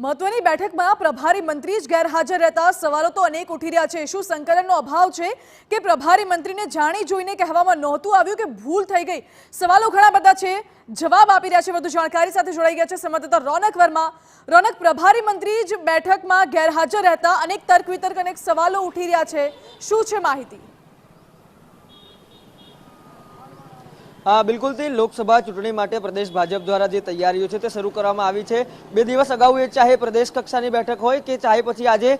મહત્વની બેઠકમાં પ્રભારી મંત્રી જ ગેરહાજર રહેતા સવાલો તો અનેક ઉઠી રહ્યા છે। શું સંકલનનો અભાવ છે કે પ્રભારી મંત્રીને જાણી જોઈને કહેવામાં નહોતું આવ્યું કે ભૂલ થઈ ગઈ? સવાલો ઘણા બધા છે, જવાબ આપી રહ્યા છે। વધુ જાણકારી સાથે જોડાઈ ગયા છે સંવાદદાતા રોનક વર્મા। રોનક, પ્રભારી મંત્રી જ બેઠકમાં ગેરહાજર રહેતા અનેક તર્ક વિતર્ક અનેક સવાલો ઉઠી રહ્યા છે, શું છે માહિતી? બિલકુલ લોકસભા ચૂંટણી માટે પ્રદેશ ભાજપ દ્વારા જે તૈયારીઓ છે તે શરૂ કરવામાં આવી છે। 2 દિવસ અગાઉ એ ચાહે પ્રદેશ કક્ષાની બેઠક હોય કે ચાહે પછી આજે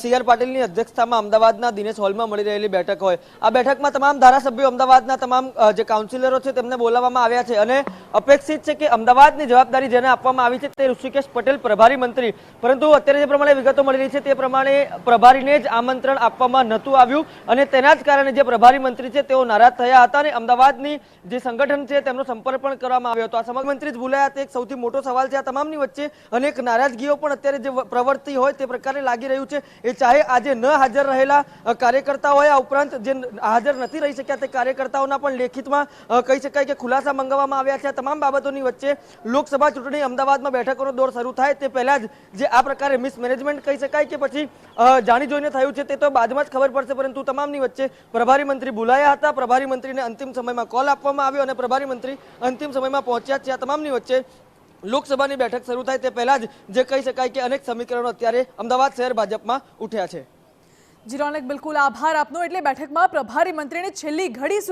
સીઆર પાટીલની અધ્યક્ષતામાં અમદાવાદના દિનેશ હોલમાં મળી રહેલી બેઠક હોય, આ બેઠકમાં તમામ ધારાસભ્યો, અમદાવાદના તમામ જે કાઉન્સિલરો છે તેમને બોલાવવામાં આવ્યા છે અને અપેક્ષિત છે કે અમદાવાદની જવાબદારી જેને આપવામાં આવી છે તે ઋષિકેશ પટેલ પ્રભારી મંત્રી, પરંતુ અત્યારે જે પ્રમાણે વિગતો મળી રહી છે તે પ્રમાણે પ્રભારીને જ આમંત્રણ આપવામાં નહોતું આવ્યું અને તેના જ કારણે જે પ્રભારી મંત્રી છે તેઓ નારાજ થયા હતા અને અમદાવાદની જે સંગઠન છે તેમનો સંપર્ક પણ કરવામાં આવ્યો હતો। આ સમગ્ર મંત્રી જ ભૂલાયા તે એક સૌથી મોટો સવાલ છે। આ તમામની વચ્ચે અનેક નારાજગીઓ પણ અત્યારે જે પ્રવર્તી હોય તે પ્રકારે લાગી રહ્યું છે। એ ચાહે આજે ન હાજર રહેલા કાર્યકર્તાઓ હોય, આ ઉપરાંત જે હાજર નથી રહી શક્યા તે કાર્યકર્તાઓના પણ લેખિતમાં કહી શકાય કે ખુલાસા મંગાવવામાં આવ્યા છે। આ તમામ બાબતોની વચ્ચે લોકસભા ચૂંટણી અમદાવાદમાં બેઠકોનો દોર શરૂ થાય તે પહેલા જ જે આ પ્રકારે મિસમેનેજમેન્ટ કહી શકાય કે પછી જાણી જોઈને થયું છે તે તો બાદમાં જ ખબર પડશે, પરંતુ તમામની વચ્ચે પ્રભારી મંત્રી ભૂલાયા હતા। પ્રભારી મંત્રીને અંતિમ સમયમાં કોલ આપવામાં આવ્યો અને પ્રભારી મંત્રી અંતિમ સમયમાં પહોંચ્યા છે। આ તમામની વચ્ચે લોકસભાની બેઠક શરૂ થાય તે પહેલા જ જે કહી શકાય કે અનેક સમીકરણો અત્યારે અમદાવાદ શહેર ભાજપમાં ઉઠ્યા છે। જી રોનક, બિલકુલ આભાર આપનો। એટલે બેઠકમાં પ્રભારી મંત્રીને છેલ્લી ઘડી સુધી